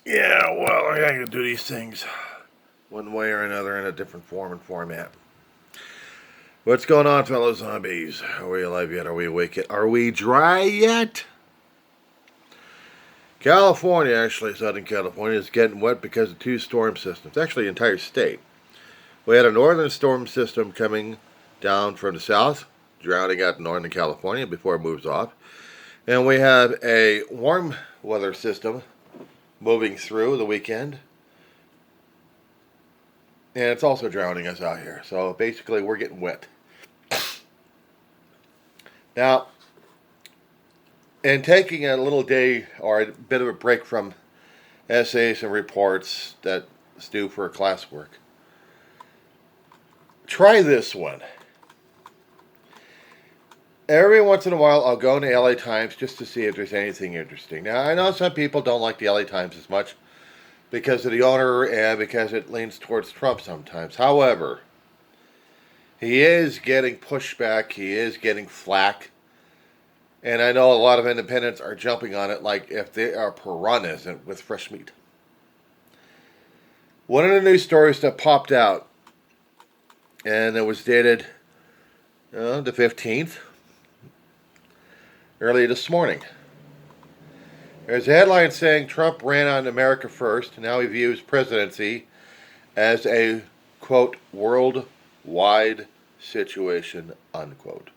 Yeah, well, I gotta do these things one way or another in a different form and format. What's going on, fellow zombies? Are we alive yet? Are we awake yet? Are we dry yet? California, actually, Southern California, is getting wet because of two storm systems. Actually, the entire state. We had a northern storm system coming down from the south, drowning out northern California before it moves off. And we have a warm weather system moving through the weekend. And it's also drowning us out here. So basically, we're getting wet. Now, in taking a little day or a bit of a break from essays and reports that's due for classwork, try this one. Every once in a while, I'll go into LA Times just to see if there's anything interesting. Now, I know some people don't like the LA Times as much because of the owner and because it leans towards Trump sometimes. However, he is getting pushback, he is getting flack. And I know a lot of independents are jumping on it like if they are piranhas with fresh meat. One of the news stories that popped out, and it was dated the 15th, early this morning. There's a headline saying Trump ran on America first. Now he views presidency as a, quote, worldwide situation, unquote.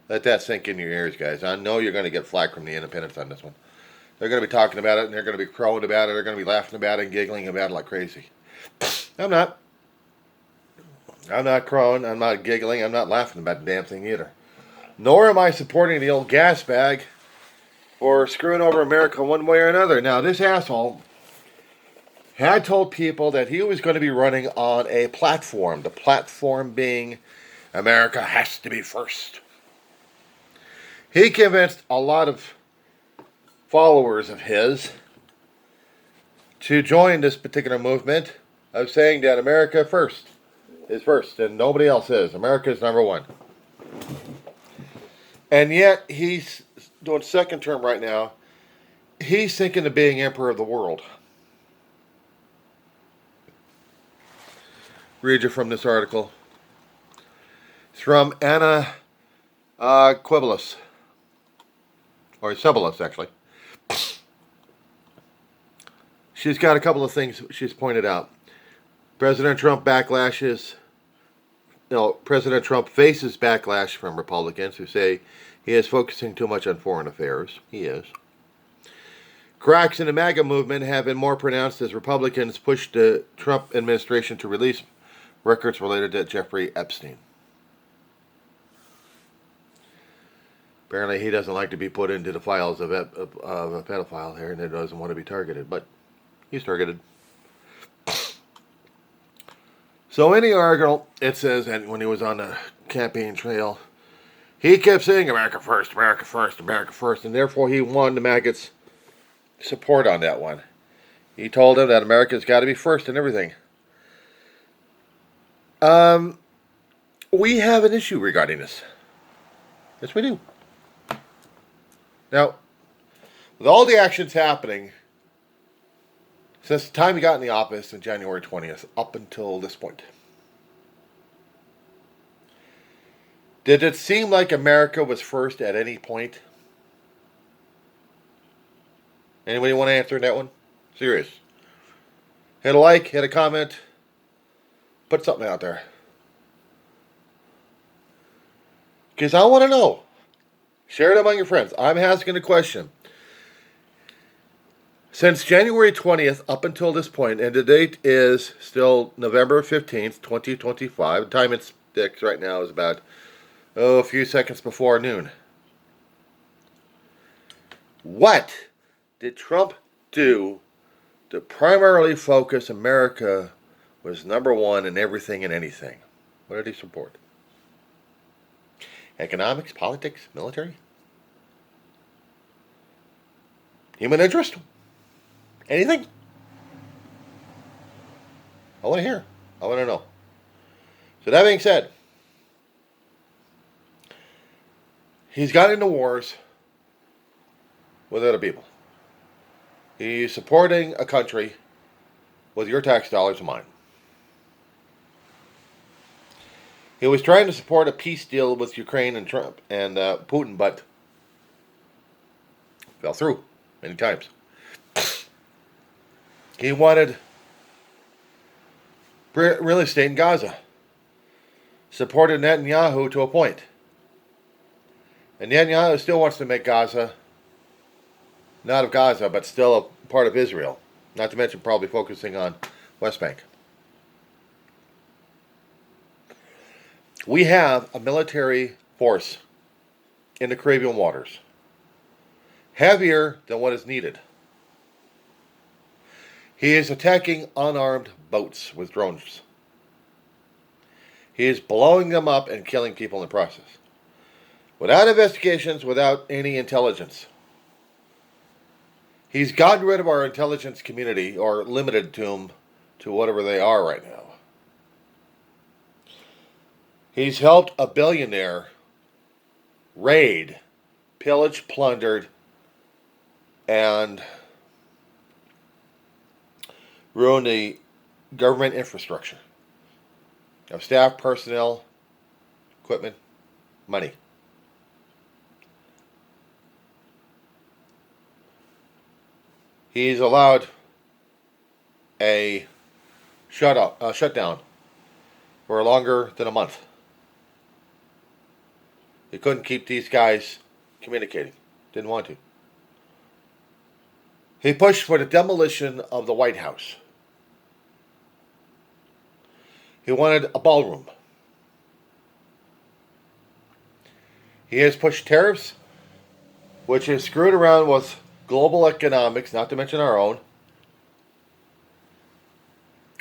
Let that sink in your ears, guys. I know you're going to get flack from the independents on this one. They're going to be talking about it, and they're going to be crowing about it. They're going to be laughing about it and giggling about it like crazy. I'm not. I'm not crowing. I'm not giggling. I'm not laughing about the damn thing either. Nor am I supporting the old gas bag or screwing over America one way or another. Now, this asshole had told people that he was going to be running on a platform. The platform being America has to be first. He convinced a lot of followers of his to join this particular movement of saying that America first is first and nobody else is. America is number one. And yet he's doing second term right now. He's thinking of being emperor of the world. Read you from this article. It's from Anna Quibilis. Or Ceballos, actually. She's got a couple of things she's pointed out. President Trump President Trump faces backlash from Republicans who say he is focusing too much on foreign affairs. He is. Cracks in the MAGA movement have been more pronounced as Republicans push the Trump administration to release records related to Jeffrey Epstein. Apparently, he doesn't like to be put into the files of a pedophile here, and he doesn't want to be targeted, but he's targeted. So in the article, it says that when he was on the campaign trail, he kept saying America first, America first, America first, and therefore he won the maggots' support on that one. He told them that America's got to be first in everything. We have an issue regarding this. Yes, we do. Now, with all the actions happening since the time he got in the office on January 20th up until this point, did it seem like America was first at any point? Anybody want to answer that one? Serious. Hit a like, hit a comment, put something out there. Because I want to know. Share it among your friends. I'm asking a question. Since January 20th up until this point, and the date is still November 15th, 2025. The time it sticks right now is about, a few seconds before noon. What did Trump do to primarily focus America was number one in everything and anything? What did he support? Economics, politics, military? Human interest? Anything? I want to hear. I want to know. So that being said, he's got into wars with other people. He's supporting a country with your tax dollars and mine. He was trying to support a peace deal with Ukraine and Trump and Putin, but fell through many times. He wanted real estate in Gaza. Supported Netanyahu to a point. And Netanyahu still wants to make Gaza, not of Gaza, but still a part of Israel. Not to mention probably focusing on West Bank. We have a military force in the Caribbean waters. Heavier than what is needed. He is attacking unarmed boats with drones. He is blowing them up and killing people in the process. Without investigations, without any intelligence. He's gotten rid of our intelligence community, or limited them to whatever they are right now. He's helped a billionaire raid, pillage, plundered, and ruin the government infrastructure of staff, personnel, equipment, money. He's allowed a shutdown for longer than a month. He couldn't keep these guys communicating. Didn't want to. He pushed for the demolition of the White House. He wanted a ballroom. He has pushed tariffs, which has screwed around with global economics, not to mention our own.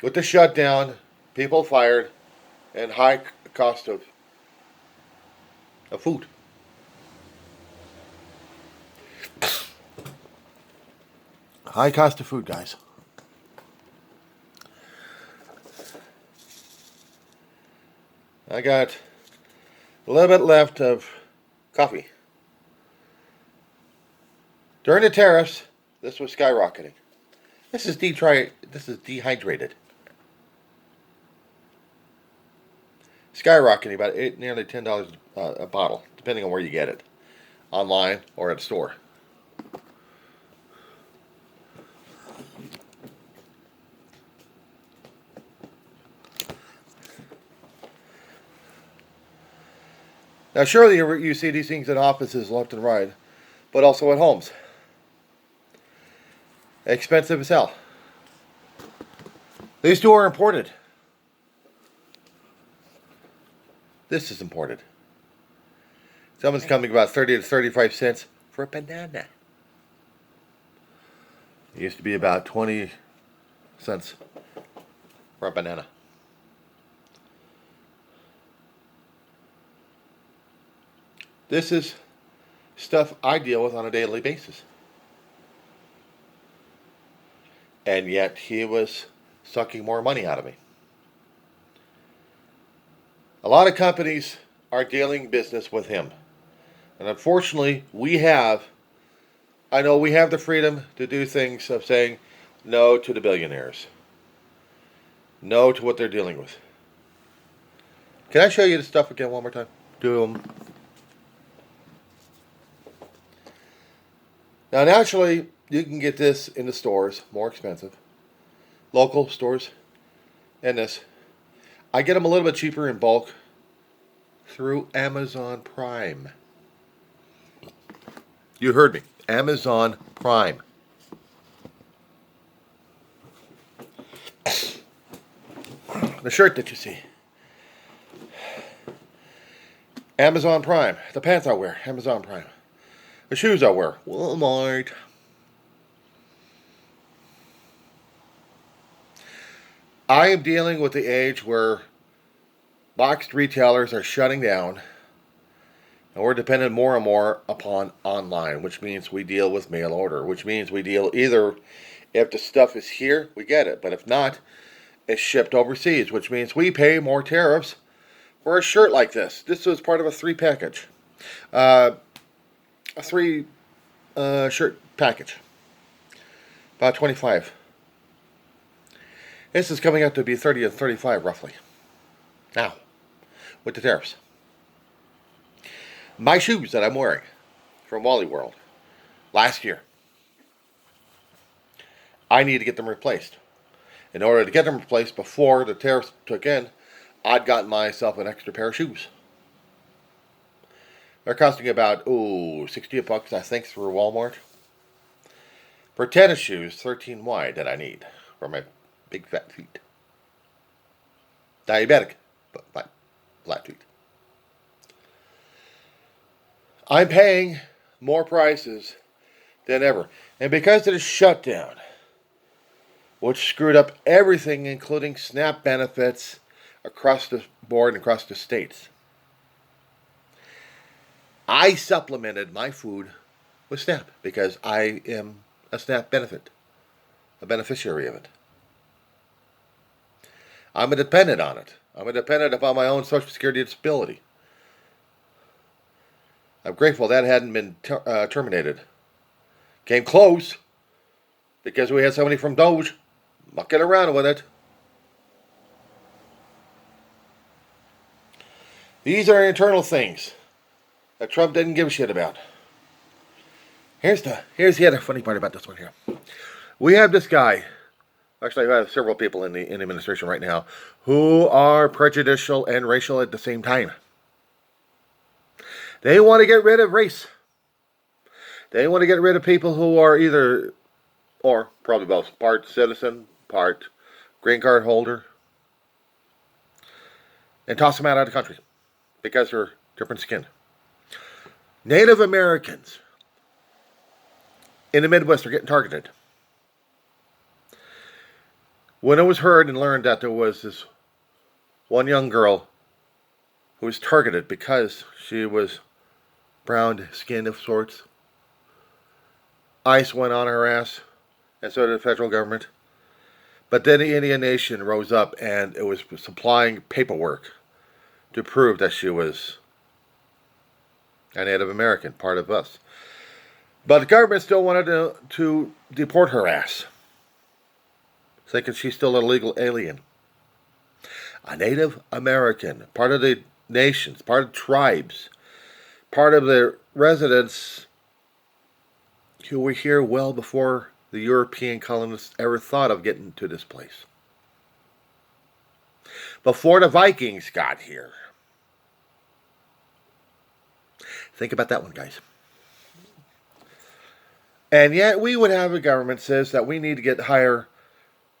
With the shutdown, people fired, and high cost of food. High cost of food, guys. I got a little bit left of coffee. During the tariffs, this was skyrocketing. This is dehydrated. Skyrocketing about nearly $10 a bottle, depending on where you get it, online or at a store. Now, surely you see these things in offices left and right, but also at homes. Expensive as hell. These two are imported. This is imported. Someone's coming about 30 to 35 cents for a banana. It used to be about 20 cents for a banana. This is stuff I deal with on a daily basis. And yet he was sucking more money out of me. A lot of companies are dealing business with him. And unfortunately, I know we have the freedom to do things of saying no to the billionaires. No to what they're dealing with. Can I show you the stuff again one more time? Do them. Now, naturally, you can get this in the stores, more expensive. Local stores, and this. I get them a little bit cheaper in bulk through Amazon Prime. You heard me. Amazon Prime. The shirt that you see. Amazon Prime. The pants I wear. Amazon Prime. The shoes I wear. Walmart. I am dealing with the age where boxed retailers are shutting down, and we're dependent more and more upon online, which means we deal with mail order, which means we deal either if the stuff is here, we get it, but if not, it's shipped overseas, which means we pay more tariffs for a shirt like this. This was part of a 3-package. A 3 shirt package. About 25. This is coming up to be 30 and 35 roughly. Now, with the tariffs. My shoes that I'm wearing from Wally World last year, I need to get them replaced. In order to get them replaced before the tariffs took in, I'd gotten myself an extra pair of shoes. They're costing about, $60 I think, through Walmart. For tennis shoes, 13 wide that I need for my big fat feet. Diabetic, but my flat feet. I'm paying more prices than ever. And because of the shutdown, which screwed up everything, including SNAP benefits across the board and across the states, I supplemented my food with SNAP because I am a SNAP benefit, a beneficiary of it. I'm a dependent on it. I'm a dependent upon my own Social Security disability. I'm grateful that hadn't been terminated. Came close because we had somebody from Doge mucking around with it. These are internal things that Trump didn't give a shit about. Here's the other funny part about this one here. We have this guy. Actually, I have several people in the administration right now who are prejudicial and racial at the same time. They want to get rid of race. They want to get rid of people who are either, or probably both, part citizen, part green card holder, and toss them out of the country because they're different skin. Native Americans in the Midwest are getting targeted. When it was heard and learned that there was this one young girl who was targeted because she was brown skin of sorts, ICE went on her ass, and so did the federal government. But then the Indian Nation rose up and it was supplying paperwork to prove that she was a Native American, part of us. But the government still wanted to deport her ass, thinking she's still an illegal alien. A Native American, part of the nations, part of tribes, part of the residents who were here well before the European colonists ever thought of getting to this place. Before the Vikings got here. Think about that one, guys. And yet we would have a government says that we need to hire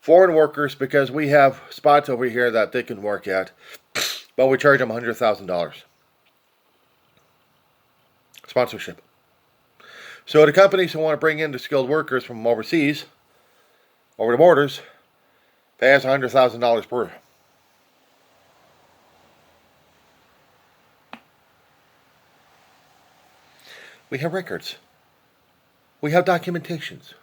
foreign workers because we have spots over here that they can work at, but we charge them $100,000. Sponsorship. So the companies who want to bring in the skilled workers from overseas, over the borders, pay us $100,000 per. We have records. We have documentations.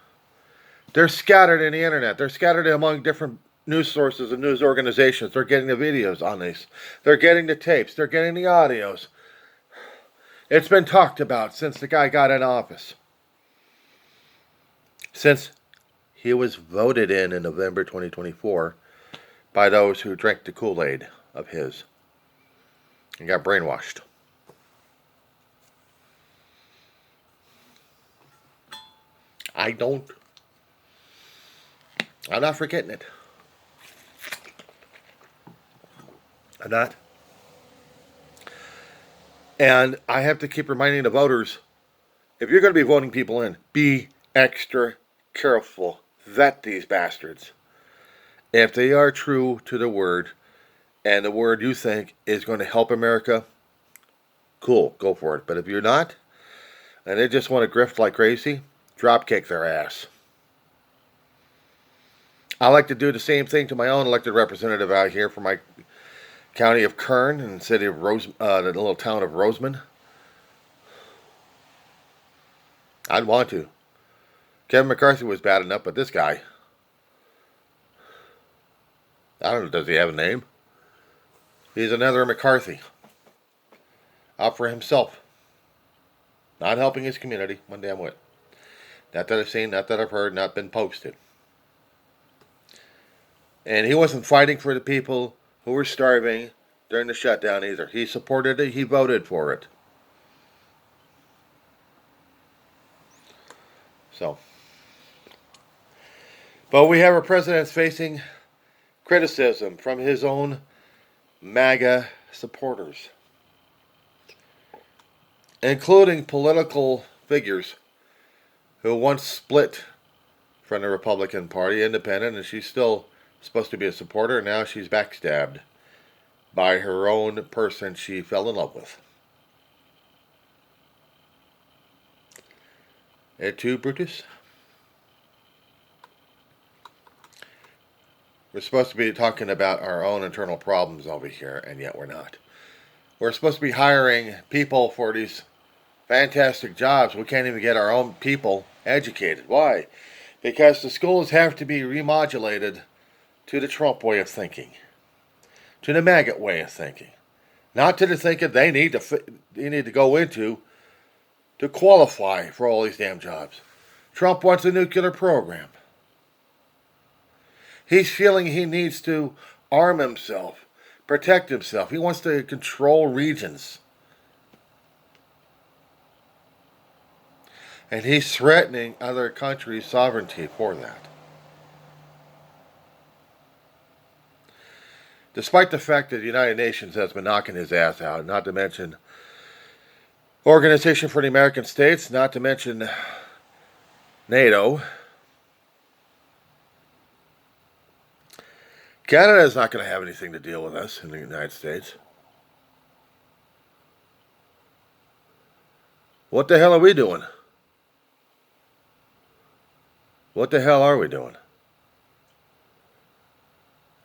They're scattered in the internet. They're scattered among different news sources and news organizations. They're getting the videos on these. They're getting the tapes. They're getting the audios. It's been talked about since the guy got in office. Since he was voted in November 2024 by those who drank the Kool-Aid of his and got brainwashed. I'm not forgetting it. I'm not. And I have to keep reminding the voters, if you're going to be voting people in, be extra careful. Vet these bastards. If they are true to the word, and the word you think is going to help America, cool, go for it. But if you're not, and they just want to grift like crazy, drop kick their ass. I like to do the same thing to my own elected representative out here for my county of Kern and city of the little town of Roseman. I'd want to. Kevin McCarthy was bad enough, but this guy, I don't know, does he have a name? He's another McCarthy. Out for himself. Not helping his community, one damn whit. Not that I've seen, not that I've heard, not been posted. And he wasn't fighting for the people who were starving during the shutdown either. He supported it, he voted for it. So, but we have a president facing criticism from his own MAGA supporters, including political figures who once split from the Republican Party, independent, and she's still supposed to be a supporter, and now she's backstabbed by her own person she fell in love with. Et tu, Brutus? We're supposed to be talking about our own internal problems over here, and yet we're not. We're supposed to be hiring people for these fantastic jobs. We can't even get our own people educated. Why? Because the schools have to be remodulated to the Trump way of thinking, to the MAGA way of thinking, not to the thinking they need to go into to qualify for all these damn jobs. Trump wants a nuclear program. He's feeling he needs to arm himself, protect himself. He wants to control regions. And he's threatening other countries' sovereignty for that. Despite the fact that the United Nations has been knocking his ass out, not to mention Organization for the American States, not to mention NATO, Canada is not going to have anything to deal with us in the United States. What the hell are we doing? What the hell are we doing?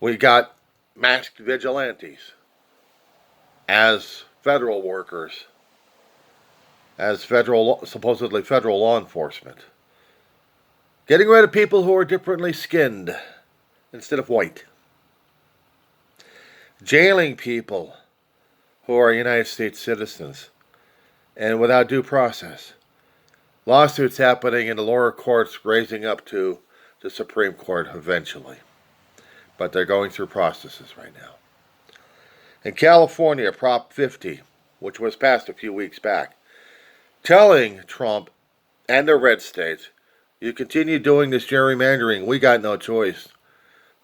We got masked vigilantes as federal workers, as supposedly federal law enforcement, getting rid of people who are differently skinned instead of white, jailing people who are United States citizens and without due process, lawsuits happening in the lower courts raising up to the Supreme Court eventually, but they're going through processes right now. In California, Prop 50, which was passed a few weeks back, telling Trump and the red states, you continue doing this gerrymandering, we got no choice,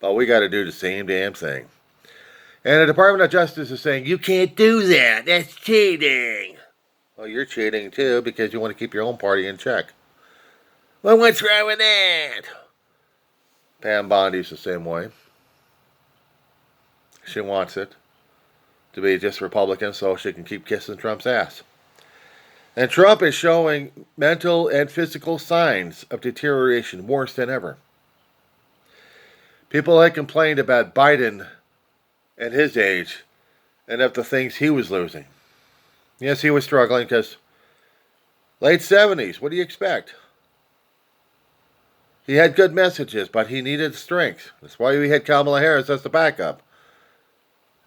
but we got to do the same damn thing. And the Department of Justice is saying, you can't do that, that's cheating. Well, you're cheating too because you want to keep your own party in check. Well, what's wrong with that? Pam Bondi's the same way. She wants it to be just Republican so she can keep kissing Trump's ass. And Trump is showing mental and physical signs of deterioration worse than ever. People had complained about Biden at his age and of the things he was losing. Yes, he was struggling because late 70s, what do you expect? He had good messages, but he needed strength. That's why we had Kamala Harris as the backup.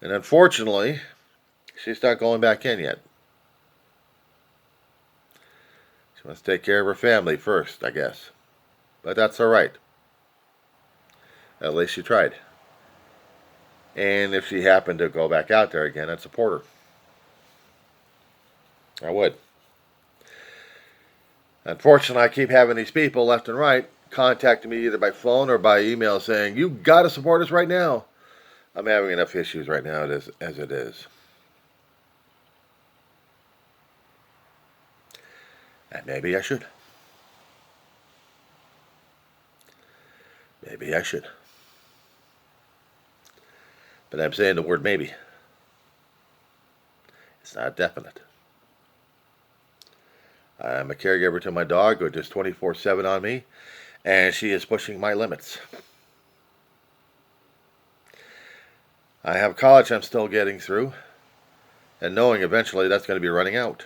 And unfortunately, she's not going back in yet. She wants to take care of her family first, I guess. But that's all right. At least she tried. And if she happened to go back out there again, I'd support her. I would. Unfortunately, I keep having these people left and right contacting me either by phone or by email saying, you got to support us right now. I'm having enough issues right now as it is. And maybe I should. Maybe I should. But I'm saying the word maybe. It's not definite. I'm a caregiver to my dog who does 24/7 on me, and she is pushing my limits. I have college I'm still getting through, and knowing eventually that's going to be running out.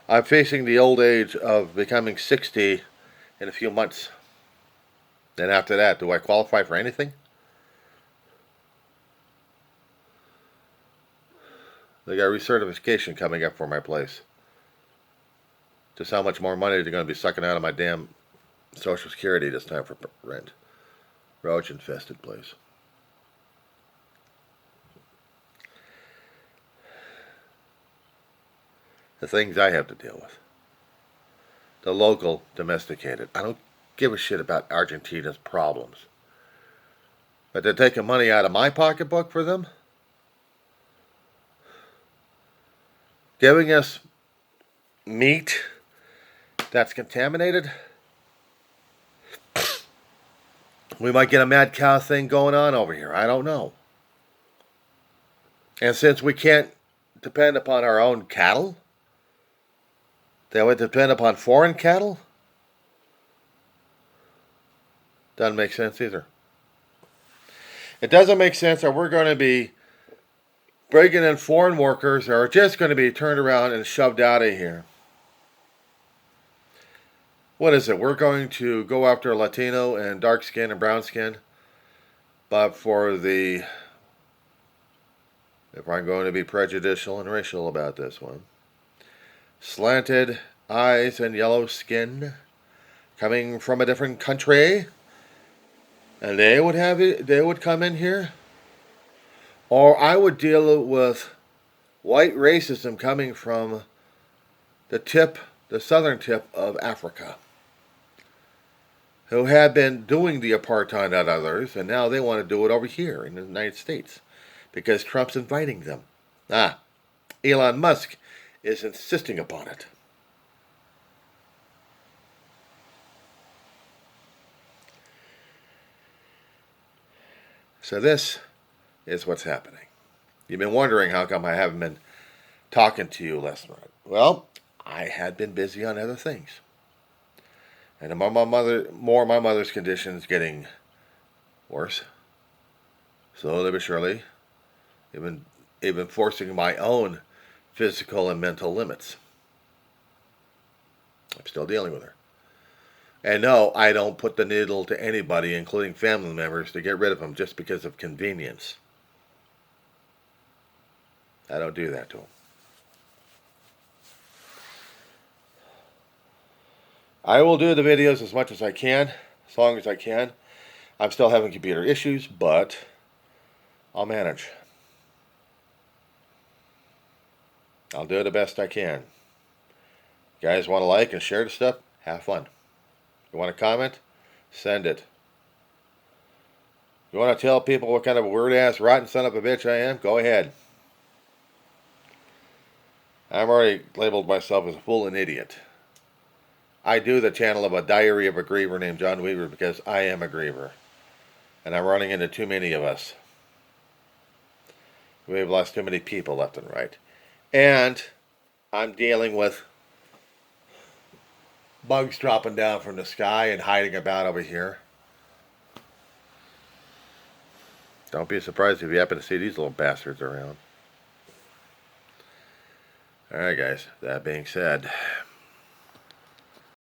I'm facing the old age of becoming 60 in a few months. Then after that, do I qualify for anything? They got recertification coming up for my place. Just how much more money they're going to be sucking out of my damn Social Security this time for rent. Roach infested place. The things I have to deal with. The local domesticated. I don't give a shit about Argentina's problems. But they're taking money out of my pocketbook for them? Giving us meat that's contaminated? We might get a mad cow thing going on over here. I don't know. And since we can't depend upon our own cattle, they would depend upon foreign cattle? Doesn't make sense either. It doesn't make sense that we're going to be bringing in foreign workers that are just going to be turned around and shoved out of here. What is it? We're going to go after Latino and dark skin and brown skin. But for the, if I'm going to be prejudicial and racial about this one, slanted eyes and yellow skin coming from a different country, and they would have it, they would come in here, or I would deal with white racism coming from the southern tip of Africa, who have been doing the apartheid on others, and now they want to do it over here in the United States because Trump's inviting them. Elon Musk is insisting upon it. So this is what's happening. You've been wondering how come I haven't been talking to you last night. Well, I had been busy on other things. And more my mother's condition is getting worse. Slowly but surely. Even forcing my own physical and mental limits. I'm still dealing with her. And no, I don't put the needle to anybody, including family members, to get rid of them just because of convenience. I don't do that to them. I will do the videos as much as I can, as long as I can. I'm still having computer issues, but I'll manage. I'll do the best I can. You guys want to like and share the stuff? Have fun. You want to comment? Send it. You want to tell people what kind of a weird-ass, rotten son of a bitch I am? Go ahead. I've already labeled myself as a fool and idiot. I do the channel of a diary of a griever named John Weaver because I am a griever. And I'm running into too many of us. We've lost too many people left and right. And I'm dealing with bugs dropping down from the sky and hiding about over here. Don't be surprised if you happen to see these little bastards around. Alright guys, that being said,